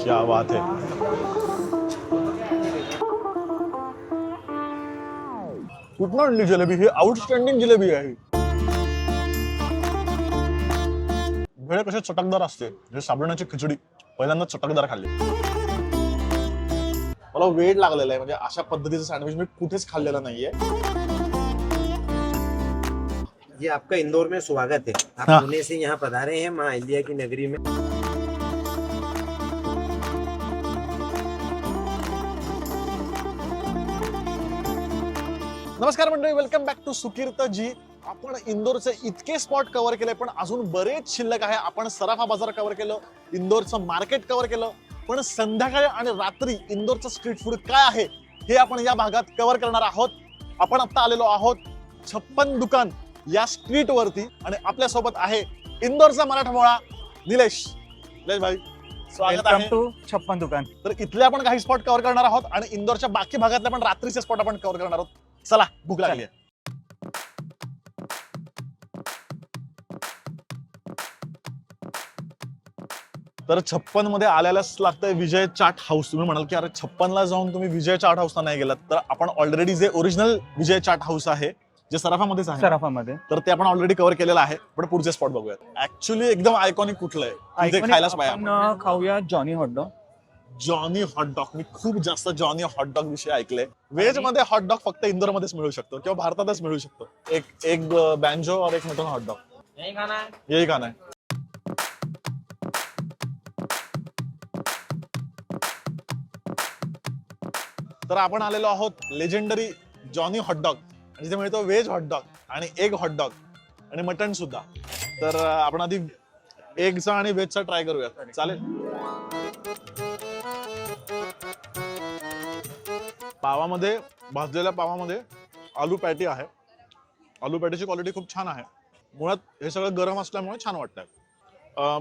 क्या बात है. कुठनं आणली जिलेबी? ही आउटस्टँडिंग जिलेबी आहे. भेळ कशी चटकदार असते. हे साबुदाण्याची खिचडी पहिल्यांदा चटकदार खाल्ली. मला वेळ लागलेला आहे, म्हणजे अशा पद्धतीचं सँडविच मी कुठेच खाल्लेलं नाहीये. ये आपका इंदौर में स्वागत है. आप हाँ. पुणे से यहाँ पधारे हैं माँ अहिल्या की नगरी में. नमस्कार मंडळी, वेलकम बॅक टू सुकीर्त जी. आपण इंदोरचे इतके स्पॉट कव्हर केले, पण अजून बरेच शिल्लक आहे. आपण सराफा बाजार कव्हर केलं, इंदोरचं मार्केट कव्हर केलं, पण संध्याकाळी आणि रात्री इंदोरचं स्ट्रीट फूड काय आहे हे आपण या भागात कव्हर करणार आहोत. आपण आता आलेलो आहोत 56 दुकान या स्ट्रीट वरती, आणि आपल्या सोबत आहे इंदोरचा मराठमोळा निलेश. निलेश भाई, स्वागत आहे. टू 56 दुकान. तर इथले आपण काही स्पॉट कव्हर करणार आहोत आणि इंदोरच्या बाकी भागातले पण रात्रीचे स्पॉट आपण कव्हर करणार आहोत. चला, भूक लागली आहे. तर 56 मध्ये आल्यालाच लागतंय विजय चाट हाऊस. तुम्ही म्हणाल की अरे 56 ला जाऊन तुम्ही विजय चाट हाऊसला नाही गेलात, तर आपण ऑलरेडी जे ओरिजिनल विजय चाट हाऊस आहे, जे सराफामध्येच आहे, सराफामध्ये तर ते आपण ऑलरेडी कव्हर केलेलं आहे. पण पुढचे स्पॉट बघूयात. ऍक्च्युली एकदम आयकॉनिक कुठलं आहे ते खायलाच पाहिजे. आपण खाऊया जॉनी हॉटडॉग. Johnny hot dog. मी खूप जास्त जॉनी हॉटडॉग विषयी ऐकले. व्हेज मध्ये हॉटडॉग फक्त इंदोर मध्येच मिळू शकतो किंवा भारतातच मिळू शकतो. एक बँजो और एक मटन हॉटडॉग. यही खाना है. तर आपण आलेलो आहोत लेजेंडरी जॉनी हॉटडॉग, आणि तिथे मिळतो व्हेज हॉटडॉग आणि एग हॉटडॉग आणि मटन सुद्धा. तर आपण आधी एगचा आणि व्हेजचा ट्राय करूया. चालेल. पावामध्ये, भाजलेल्या पावामध्ये आलू पॅटी आहे. आलू पॅटीची क्वालिटी खूप छान आहे. मुळात हे सगळं गरम असल्यामुळे छान वाटतंय.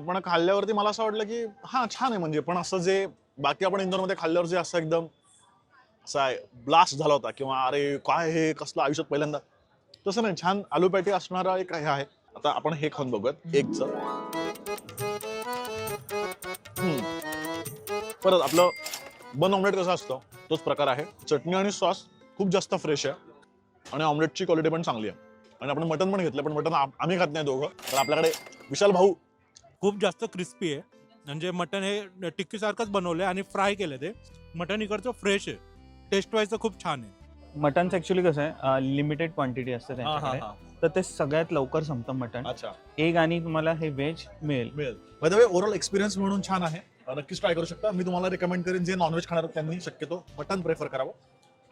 पण खाल्ल्यावरती मला असं वाटलं की हा छान आहे, म्हणजे पण असं जे बाकी आपण इंदोरमध्ये खाल्ल्यावर जे असं एकदम असा ब्लास्ट झाला होता किंवा अरे काय हे कसलं आयुष्यात पहिल्यांदा, तसं नाही. छान आलू पॅटी असणारा एक हे आहे. आता आपण हे खाऊन बघूयात एगचं. परत आपलं बन ऑमलेट कसं असतं तोच प्रकार आहे. चटणी आणि सॉस खूप जास्त फ्रेश आहे आणि ऑमलेटची क्वालिटी पण चांगली आहे. आणि आपण मटन पण घेतलं, पण मटन आम्ही खात नाही दोघं. तर आपल्याकडे विशाल भाऊ. खूप जास्त क्रिस्पी आहे. म्हणजे मटन हे टिक्कीसारखंच बनवलंय आणि फ्राय केलं. ते मटन इकडचं फ्रेश आहे. टेस्ट वाईज खूप छान आहे. मटनचं ऍक्च्युली कसं आहे, लिमिटेड क्वांटिटी असते त्यांच्याकडे, तर ते सगळ्यात लवकर संपतं मटन. अच्छा. एग आणि तुम्हाला हे व्हेज मिळेल. By the way, overall experience म्हणून छान आहे. नक्कीच ट्राय करू शकता. मी तुम्हाला रेकमेंड करेन, जे नॉनव्हेज खाणार त्यांनी शक्यतो मटन प्रेफर करावं.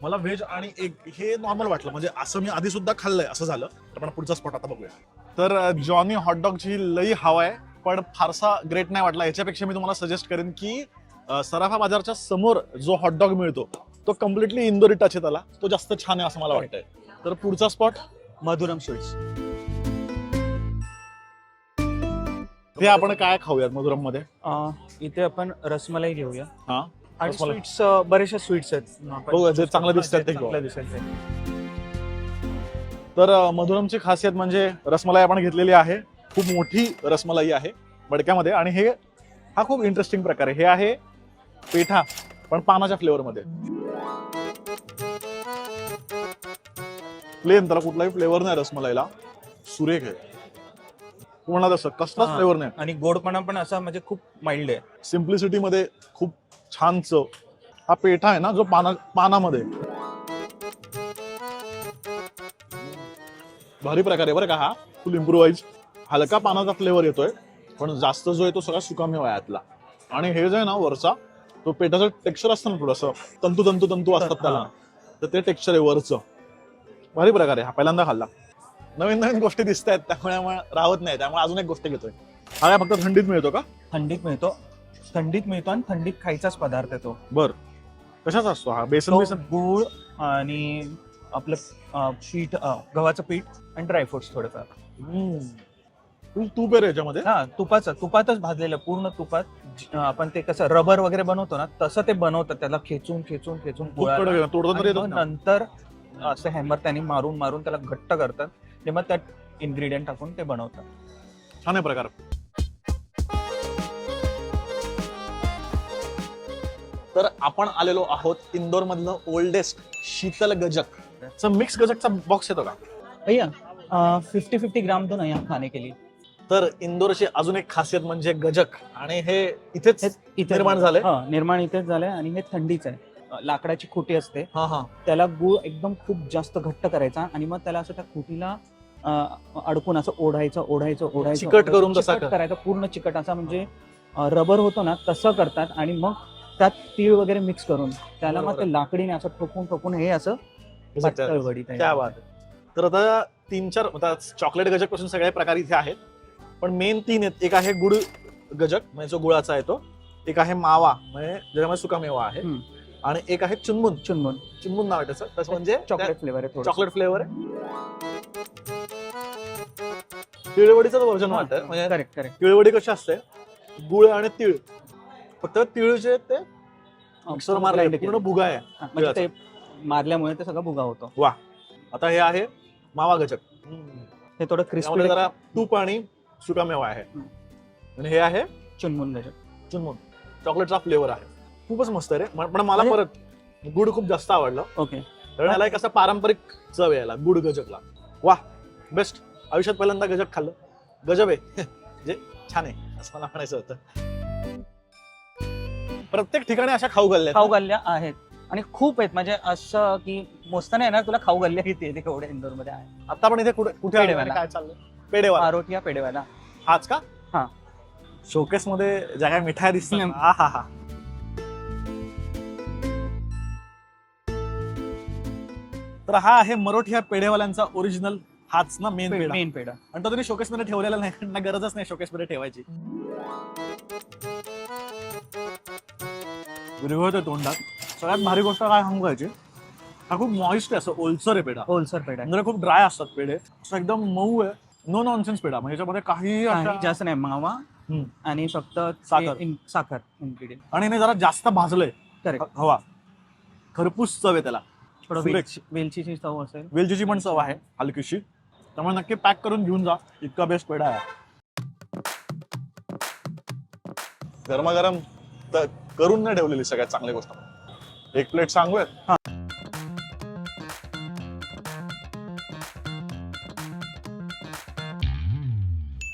मला व्हेज आणि एग हे नॉर्मल वाटलं, म्हणजे असं मी आधी सुद्धा खाल्लंय असं झालं. तर आपण पुढचा स्पॉट आता बघूया. तर जॉनी हॉटडॉगची लई हवा आहे, पण फारसा ग्रेट नाही वाटला. याच्यापेक्षा मी तुम्हाला सजेस्ट करेन की सराफा बाजारच्या समोर जो हॉटडॉग मिळतो तो कम्प्लिटली इंदोरी टच आहे त्याला, तो जास्त छान आहे असं मला वाटतंय. तर पुढचा स्पॉट मधुरम स्वीट्स. हे आपण काय खाऊयात मधुरम मध्ये? इथे आपण रसमलाई घेऊया. हा, आणि रसमलाई. स्वीट्स बरेचशा स्वीट्स आहेत. हो, जे चांगले दिसतात ते घेऊ. चांगले दिसतात ते. तर मधुरमची खासियत म्हणजे रसमलाई आपण घेतलेली आहे. खूप मोठी रसमलाई आहे मडक्यामध्ये. आणि हे हा खूप इंटरेस्टिंग प्रकार आहे. हे आहे पेठा, पण पानाच्या फ्लेवर मध्ये. प्लेन, त्याला कुठलाही फ्लेवर नाही रसमलाईला. सुरेख आहे. तू म्हणा तसं कसलाच फ्लेवर नाही. आणि गोडपणा पण असा म्हणजे खूप माइल्ड आहे. सिम्प्लिसिटी मध्ये खूप छान चव. हा पेठा आहे ना जो पानामध्ये, भारी प्रकार आहे बरं का हा. फुल इम्प्रुवाइज. हलका पानाचा फ्लेवर येतोय, पण जास्त जो आहे तो सगळा सुकामेवा आहे आतला. आणि हे जे आहे ना वरचा, तो पेठाचं टेक्स्चर असतं ना, थोडंसं तंतू तंतू तंतू असतात त्याला, तर ते टेक्स्चर आहे वरचं. भारी प्रकार आहे हा. पहिल्यांदा खाल्ला. नवीन नवीन गोष्टी दिसत आहेत, त्यामुळे राहत नाही. त्यामुळे अजून एक गोष्ट घेतोय. हा काय फक्त थंडीत मिळतो का? थंडीत मिळतो. थंडीत मिळतो आणि थंडीत खायचाच पदार्थ आहे तो. बर, कशाचा असतो हा? बेसन तो बेसन गूळ आणि आपलं पीठ, गव्हाचं पीठ आणि ड्रायफ्रुट्स थोडेफार. तूप आहे रे याच्यामध्ये? हा, तुपातच भाजलेलं, पूर्ण तुपात. आपण ते कसं रबर वगैरे बनवतो ना, तसं ते बनवतात. त्याला खेचून खेचून खेचून तोडतो तर येतो ना. नंतर असं हॅमर त्यांनी मारून मारून त्याला घट्ट करतात. ते मग त्यात इन्ग्रेडियंट टाकून ते बनवतात. छान आहे प्रकार. तर आपण आलेलो आहोत इंदोर मधलं ओल्डेस्ट शीतल गजक मिक्स गजकचा बॉक्स येतो का? भैया 50-50 ग्राम दो ना यहाँ खाने के लिए. तर इंदोरची अजून एक खासियत म्हणजे गजक, आणि हे इथेच इथे निर्माण झाले. हा, निर्माण इथेच झालंय आणि हे थंडीच आहे. लाकडाची खुटी असते, हा हा त्याला गूळ एकदम खूप जास्त घट्ट करायचा आणि मग त्याला असं त्या खुटीला अडकून असं ओढायचं चिकट करून तसा चिकट करायचा, पूर्ण चिकट असा, म्हणजे रबर होतो ना तसं करतात. आणि मग त्यात तीळ वगैरे मिक्स करून त्याला मग ते लाकडीने असं ठोकून हे असं पातळ वडी तयार क्या होते. बात आहे. तर आता 3-4 आता चॉकलेट गजक पासून सगळे प्रकार इथे आहेत, पण मेन 3 आहेत. एक आहे गुळ गजक म्हणजे जो गुळाचा आहे तो, एक आहे मावा म्हणजे ज्याच्यामध्ये सुकामेवा आहे, आणि एक आहे चुनमुन नाव आहे त्याचं. तसं म्हणजे चॉकलेट फ्लेवर आहे, चॉकलेट फ्लेवर आहे. तिळवडीचं व्हर्जन वाटतं. म्हणजे करेक्ट. तिळवडी कशी असते, गुळ आणि तीळ, फक्त तीळ जे ते मिक्सर मारले पूर्ण भुगा आहे. म्हणजे ते मारल्यामुळे ते सगळं भुगा होतो. वा. आता हे आहे मावा गजक, हे थोडं त्यामध्ये क्रिस्पी जरा तूप आणि सुकामेवा आहे. आणि हे आहे चुनमुन गजक. चुनमुन, चॉकलेटचा फ्लेवर आहे. खूपच मस्त आहे रे. पण मला अरे. परत गुड खूप जास्त आवडलं, ओके. कारण याला एक असा पारंपरिक चव यायला गुड गजकला. वा, बेस्ट. आयुष्यात पहिल्यांदा गजक खाल्लं, गजब आहे. जे छान आहे असं मला म्हणायचं होतं. प्रत्येक ठिकाणी अशा खाऊ गल्ल्या खाऊ गल्ल्या आहेत आणि खूप आहेत. म्हणजे असं की मोजताना येणार तुला खाऊ गल्ल्या किती आहेत एवढ्या इंदोर मध्ये आहे. आता पण इथे कुठे आलोय आणि काय चाललंय? पेढेवाला. आरोटिया पेढेवाला. हाच का? हा. शोकेस मध्ये ज्या काय मिठाई दिसतात, हा हा हा. तर हा आहे मरोठिया पेढेवाल्यांचा ओरिजिनल, हाच ना मेन पेढा. मेन पेढा. आणि तो तरी शोकेस मध्ये ठेवलेला नाही, कारण गरजच नाही शोकेस मध्ये ठेवायची. विरघळतोय तोंडात. सगळ्यात भारी गोष्ट काय सांगायची, हा खूप मॉइस्ट आहे, असं ओलसर आहे पेढा. ओलसर पेढा आहे. म्हणजे खूप ड्राय असतात पेढे, असं एकदम मऊ आहे. नो नॉनसेन्स पेढा, म्हणजे याच्यामध्ये काही काही जास्त नाही, मावा आणि फक्त साखर इन्ग्रेडियंट. आणि हे जरा जास्त भाजलंय. करेक्ट. हवा खरपूस चव आहे त्याला. थोडं सुरेख. वेलचीची चव असेल, वेलचीची पण चव आहे हलकीशी. त्यामुळे नक्की पॅक करून घेऊन जा, इतका बेस्ट पेढा आहे. गरमागरम करून नाही ठेवलेली सगळ्यात चांगली गोष्ट. एक प्लेट सांगूयात.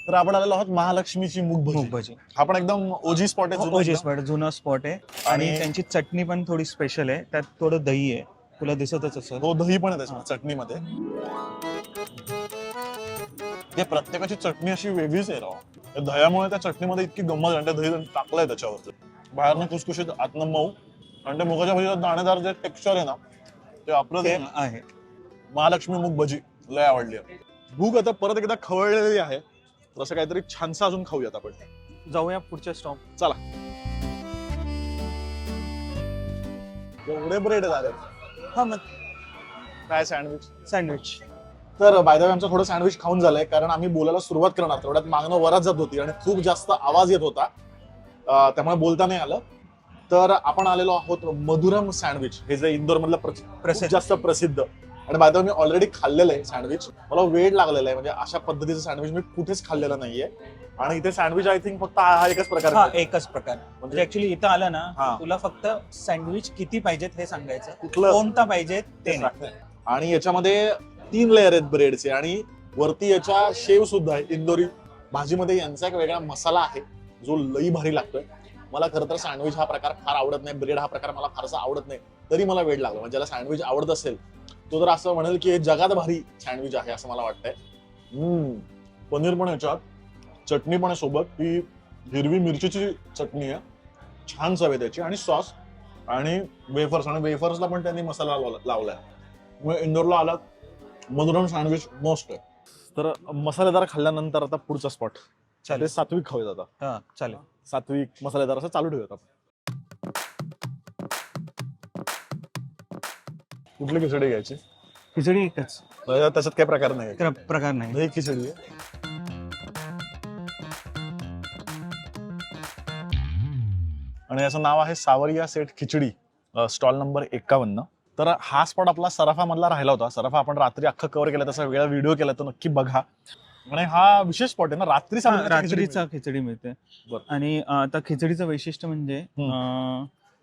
तर आपण आलेलो आहोत महालक्ष्मीची मूग भजी. हा पण एकदम ओजी स्पॉट आहे, जुनं एकदम. जुनं स्पॉट आहे. आणि त्यांची चटणी पण थोडी स्पेशल आहे, त्यात थोडं दही आहे, तुला दिसतच असेल. हो, दही पण आहे त्याच्या चटणीमध्ये. ते प्रत्येकाची चटणी अशी वेगळीच आहे राव. त्या दह्यामुळे त्या चटणीमध्ये इतकी गंमत आहे. आणि त्या दही टाकलंय त्याच्यावर, बाहेरनं खुसखुशीत आतनं मऊ, आणि त्या मुगाच्या भजीचं दाणेदार जे टेक्स्चर आहे ना, ते आपलं ते आहे. महालक्ष्मी मूग भजी लय आवडली. भूक आता परत एकदा खवळलेली आहे, तसं काहीतरी छानसं अजून खाऊयात आपण. जाऊया पुढच्या स्टॉप. चला. एवढे ब्रेड झाले. हा, मग काय sandwich. Sandwich. By the way आमचं थोडं सँडविच खाऊन झालंय, कारण आम्ही बोलायला सुरुवात करणार, तेवढ्यात मागणं वरात जात होती आणि खूप जास्त आवाज येत होता, त्यामुळे बोलता नाही आलं. तर आपण आलेलो आहोत मधुरम सँडविच, हे जे इंदोर मधलं जास्त प्रसिद्ध. आणि by the way me already खाल्लेलं आहे सँडविच. मला वेळ लागलेला आहे, म्हणजे अशा पद्धतीचं सँडविच मी कुठेच खाल्लेलं नाहीये. आणि इथे सँडविच आय थिंक फक्त हा एकच प्रकार आहे. एकच प्रकार. म्हणजे ऍक्च्युली इथं आलं ना, हा. तुला फक्त सँडविच किती पाहिजेत हे सांगायचं, कुठलं कोणता पाहिजे ते नाही. आणि याच्यामध्ये 3 लेअर आहेत ब्रेडचे, आणि वरती याच्या शेव सुद्धा आहे इंदोरी भाजीमध्ये. यांचा एक वेगळा मसाला आहे जो लई भारी लागतोय. मला खरं तर सँडविच हा प्रकार फार आवडत नाही, ब्रेड हा प्रकार मला फारसा आवडत नाही, तरी मला वेळ लागला. म्हणजे ज्याला सँडविच आवडत असेल तो तर असं म्हणेल की हे जगात भारी सँडविच आहे असं मला वाटतंय. पनीर पण याच्यात, चटणी पण आहे सोबत, ती हिरवी मिरचीची चटणी आहे, छान चव आहे त्याची, आणि सॉस आणि वेफर्स. आणि वेफर्सला पण त्यांनी मसाला लावलाय. मग इंदोरला आलात, मधुरम सँडविच मस्त आहे. तर मसालेदार खाल्ल्यानंतर आता पुढचा स्पॉट चालेल, सात्विक खाऊयात आता. हा, चालेल. सात्विक मसालेदार असं चालू ठेवूयात आपण. कुठली खिचडी घ्यायची? खिचडी एकच, त्याच्यात काही प्रकार नाही. प्रकार नाही. दही खिचडी आहे. आणि याचं नाव आहे सावरिया सेठ खिचडी, स्टॉल नंबर 51. तर हा स्पॉट आपला सराफा मधला राहिला होता. सराफा आपण रात्री अख्खं कव्हर केलं, त्याचा वेगळा व्हिडिओ केला, तो नक्की बघा. आणि हा विशेष स्पॉट आहे ना, रात्रीचा खिचडी मिळते. बरं. आणि आता खिचडीचं वैशिष्ट्य म्हणजे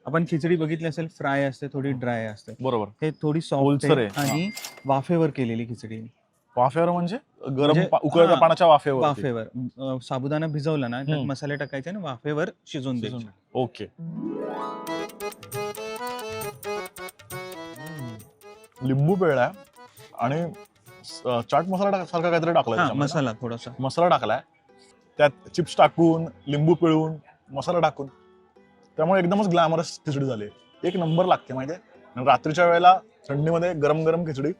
आपण खिचडी बघितली असेल, फ्राय असते, थोडी ड्राय असते. बरोबर. हे थोडी सॉफ्ट ओलसर आहे. आणि वाफेवर केलेली खिचडी. वाफेवर म्हणजे गरम म्हणजे- उकळत्या हा, पाण्याच्या वाफेवर. वाफेवर साबुदाणा भिजवला ना, त्यात हम्म. मसाले टाकायचे आणि वाफेवर शिजवून द्यायचे. ओके. लिंबू पिळलाय आणि चाट मसाला सारखा काहीतरी टाकलाय हा, त्याच्यामध्ये. मसाला थोडासा. मसाला टाकलाय, त्यात चिप्स टाकून, लिंबू पिळून, मसाला टाकून, त्यामुळे एकदमच ग्लॅमरस खिचडी झाली. एक नंबर लागते माहितीये. आणि रात्रीच्या वेळेला थंडीमध्ये गरम गरम खिचडी.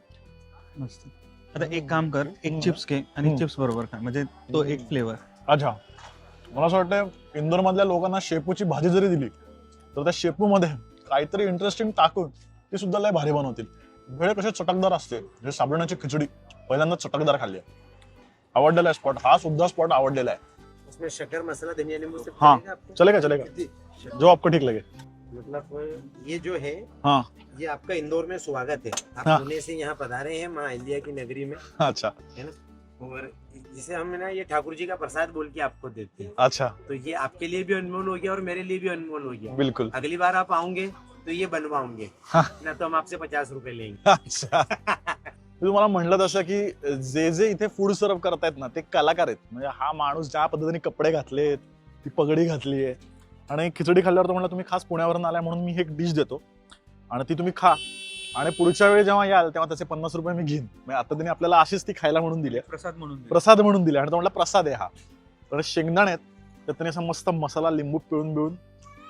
मस्त. आता एक काम कर, एक चिप्स घे आणि चिप्स बरोबर खा, म्हणजे तो एक फ्लेवर. अच्छा, मला असं वाटतं इंदोर मधल्या लोकांना शेपूची भाजी जरी दिली तर त्या शेपू मध्ये काहीतरी इंटरेस्टिंग टाकून ती सुद्धा लय भारी बनवतील. भेळ कशी चटकदार असते, म्हणजे साबुदाण्याची खिचडी पहिल्यांदा चटकदार खाल्ली आहे. आवडलेला आहे स्पॉट, हा सुद्धा स्पॉट आवडलेला आहे. उसमें शक्कर मसाला धनिया नींबू से हाँ, चलेगा आपको? चलेगा चलेगा, जो आपको ठीक लगे. मतलब ये जो है, हाँ. ये आपका इंदौर में स्वागत है. आप हाँ. पुणे से यहाँ पधारे हैं माँ अहिल्या की नगरी में. अच्छा और जिसे हम ना ये ठाकुर जी का प्रसाद बोल के आपको देते हैं. अच्छा, तो ये आपके लिए भी अनमोल हो गया और मेरे लिए भी अनमोल हो गया. बिल्कुल. अगली बार आप आओगे तो ये बनवाओगे. हाँ. ना तो हम आपसे 50 रुपए लेंगे. अच्छा. मी तुम्हाला म्हणलं तसं की जे जे इथे फूड सर्व करतायत ना ते कलाकार आहेत. म्हणजे हा माणूस ज्या पद्धतीने कपडे घातलेत, ती पगडी घातली आहे आणि खिचडी खाल्ल्यावर तो म्हणला तुम्ही खास पुण्यावरून आलाय म्हणून मी ही एक डिश देतो आणि ती तुम्ही खा आणि पुढच्या वेळी जेव्हा याल तेव्हा त्याचे 50 रुपये मी घेईन. म्हणजे आता त्यांनी आपल्याला अशीच ती खायला म्हणून दिली आहे, प्रसाद म्हणून. प्रसाद म्हणून दिले आणि तो म्हणला प्रसाद आहे हा. तर शेंगदाणे आहेत, त्यात त्यांनी असा मस्त मसाला लिंबू पिळून बिळून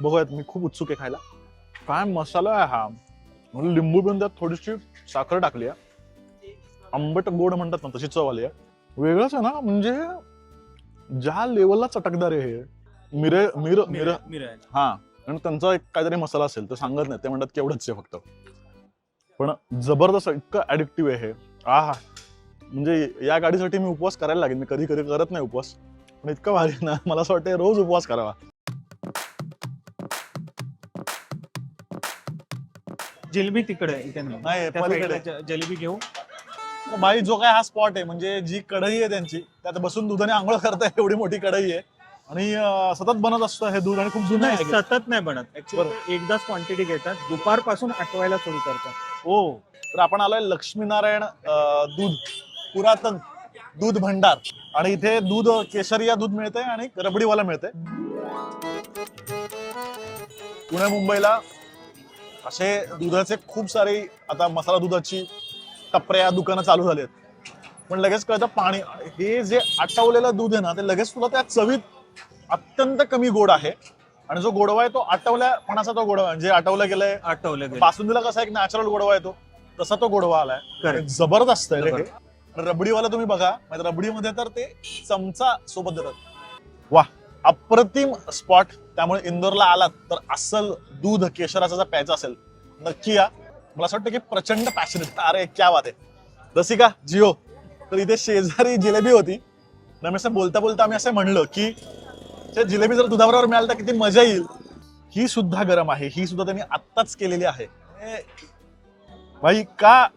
बघूयात. मी खूप उत्सुक आहे खायला. काय मसाला आहे हा. म्हणजे लिंबू पिळून त्यात थोडीशी साखर टाकली आहे, आंबट गोड म्हणतात ना तशी चव आली आहे. वेगळंच आहे ना, म्हणजे ज्या लेवलला चटकदार आहे हे. मिरे मिर मिर हा, आणि त्यांचा एक काहीतरी मसाला असेल तर सांगत नाही, ते म्हणतात की एवढंच आहे फक्त, पण जबरदस्त इतकं ऍडिक्टिव्ह आहे हे. आहा, म्हणजे या गाडीसाठी मी उपवास करायला लागेल. मी कधी कधी करत नाही उपवास, पण इतकं भारी ना, मला असं वाटतं रोज उपवास करावा. जिलेबी तिकडे इथे नाही, त्या पलीकडे. साईडला जिलेबी घेऊ. बाई जो काय हा स्पॉट आहे, म्हणजे जी कढई आहे त्यांची त्यात बसून दुधाने आंघोळ करताय, एवढी मोठी कढई आहे आणि सतत बनत असतं हे दूध आणि खूप जुनं आहे. सतत नाही बनत, ऍक्च्युअली एकदाच क्वांटिटी घेतात, दुपारपासून आठवायला सुरू करतात. हो, तर आपण आलोय लक्ष्मीनारायण दूध, पुरातन दूध भंडार. आणि इथे दूध केशरिया दूध मिळतंय आणि रबडीवाला मिळतंय. पुणे मुंबईला असे दुधाचे खूप सारे आता मसाला दुधाची टपऱ्या दुकानं चालू झाली आहेत, पण लगेच कळतं पाणी. हे जे आटवलेलं दूध आहे ना, ते लगेच तुला त्या चवीत अत्यंत कमी गोड आहे आणि जो गोडवा आहे तो आटवल्यापणाचा तो गोडवा आहे. जे आटवलं गेलंय, आठवलं बासुंदीला कसा एक नॅचरल गोडवा येतो तसा तो गोडवा आलाय. Correct. जबरदस्त आहे रे हे. रबडीवाला तुम्ही बघा, रबडीमध्ये तर ते चमचा सोबत देतात. वा, अप्रतिम स्पॉट. त्यामुळे इंदोरला आलात तर अस्सल दूध केशराचा जर प्यायचा असेल नक्की या. मला असं वाटतं की प्रचंड पॅशनेट. अरे क्या बात आहे. रसिका जिओ. तर इथे शेजारी जिलेबी होती ना, मी असं बोलता बोलता आम्ही असं म्हणलं की ते जिलेबी जर दुधाबरोबर मिळाली तर किती मजा येईल. ही सुद्धा गरम आहे, ही सुद्धा त्यांनी आत्ताच केलेली आहे. भाई का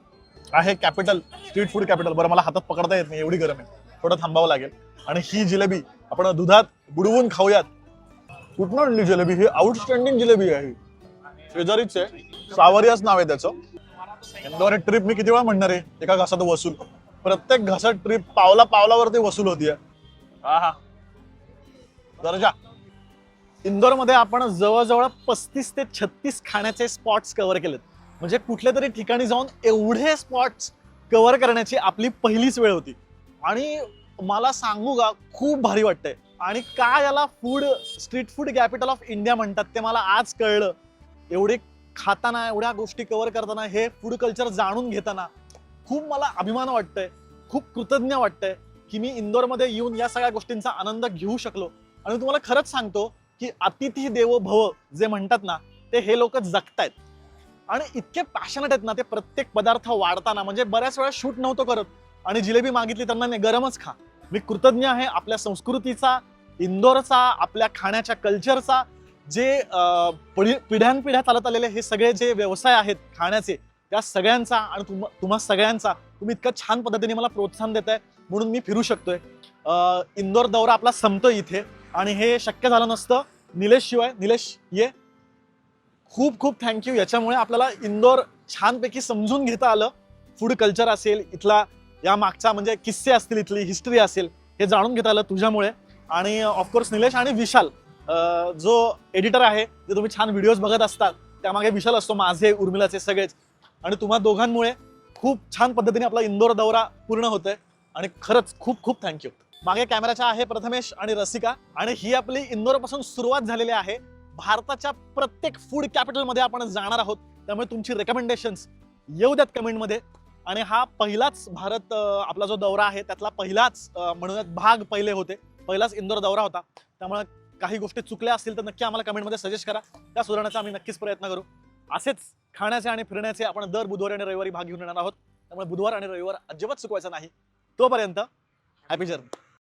आहे कॅपिटल, स्ट्रीट फूड कॅपिटल. बरं, मला हातात पकडता येत नाही, एवढी गरम आहे, थोडं थांबावं लागेल. आणि ही जिलेबी आपण दुधात बुडवून खाऊयात. कुठनं आणली जिलेबी? ही आउटस्टँडिंग जिलेबी आहे. शेजारीच आहे, सावरियाच नाव आहे त्याचं. इंदोर ट्रिप मी किती वेळा म्हणणार आहे, एका घासात वसूल. प्रत्येक घासात ट्रिप पावला पावलावरती वसूल होतीये. हा, दर्जा. इंदोरमध्ये आपण जवळजवळ 35 ते 36 खाण्याचे स्पॉट्स कव्हर केलेत. म्हणजे कुठल्या तरी ठिकाणी जाऊन एवढे स्पॉट्स कव्हर करण्याची आपली पहिलीच वेळ होती आणि मला सांगू का, खूप भारी वाटतंय. आणि का याला street food capital of India म्हणतात ते मला आज कळलं. एवढे खाताना, एवढ्या गोष्टी कव्हर करताना, हे फूड कल्चर जाणून घेताना खूप मला अभिमान वाटतंय, खूप कृतज्ञ वाटतंय की मी इंदोरमध्ये येऊन या सगळ्या गोष्टींचा आनंद घेऊ शकलो. आणि तुम्हाला खरंच सांगतो की अतिथी देवो भव जे म्हणतात ना, ते हे लोक जगतायत आणि इतके पॅशनेट आहेत ना ते. प्रत्येक पदार्थ वाढताना, म्हणजे बऱ्याच वेळा शूट नव्हतो करत आणि जिलेबी मागितली त्यांना नाही, गरमच खा. मी कृतज्ञ आहे आपल्या संस्कृतीचा, इंदोरचा, आपल्या खाण्याच्या कल्चरचा. जे पिढ्यानपिढ्या चालत आलेले हे सगळे जे व्यवसाय आहेत खाण्याचे, त्या सगळ्यांचा आणि तुम्हा सगळ्यांचा तुम्ही इतक्या छान पद्धतीने मला प्रोत्साहन देताय म्हणून मी फिरू शकतोय. इंदोर दौरा आपला संपतोय इथे आणि हे शक्य झालं नसतं निलेश शिवाय. निलेश ये. खूप खूप थँक्यू. याच्यामुळे आपल्याला इंदोर छानपैकी समजून घेता आलं. फूड कल्चर असेल, इथला या मागचा म्हणजे किस्से असतील, इथली हिस्ट्री असेल, हे जाणून घेता आलं तुझ्यामुळे. आणि ऑफकोर्स निलेश आणि विशाल जो एडिटर आहे, जे तुम्ही छान व्हिडिओज बघत असतात, त्यामागे विशाल असतो, माझे, उर्मिलाचे सगळेच. आणि तुम्हा दोघांमुळे खूप छान पद्धतीने आपला इंदोर दौरा पूर्ण होतोय आणि खरंच खूप खूप थँक्यू. मागे कॅमेराच्या आहे प्रथमेश आणि रसिका आणि ही आपली इंदोर पासून सुरुवात झालेली आहे. भारताच्या प्रत्येक फूड कॅपिटल मध्ये आपण जाणार आहोत. त्यामुळे तुमची रेकमेंडेशन्स येऊ द्यात कमेंटमध्ये. आणि हा पहिलाच भारत आपला जो दौरा आहे त्यातला पहिलाच म्हणूयात भाग पहिले होते, पहिलाच इंदोर दौरा होता. त्यामुळे काही गोष्टी चुकल्या असतील तर नक्की आम्हाला कमेंटमध्ये सजेस्ट करा. त्या सुधारण्याचा आम्ही नक्कीच प्रयत्न करू. असेच खाण्याचे आणि फिरण्याचे आपण दर बुधवारी आणि रविवारी भाग घेऊन येणार आहोत. त्यामुळे बुधवार आणि रविवार अजिबात चुकवायचा नाही. तोपर्यंत हॅपी जर्नी.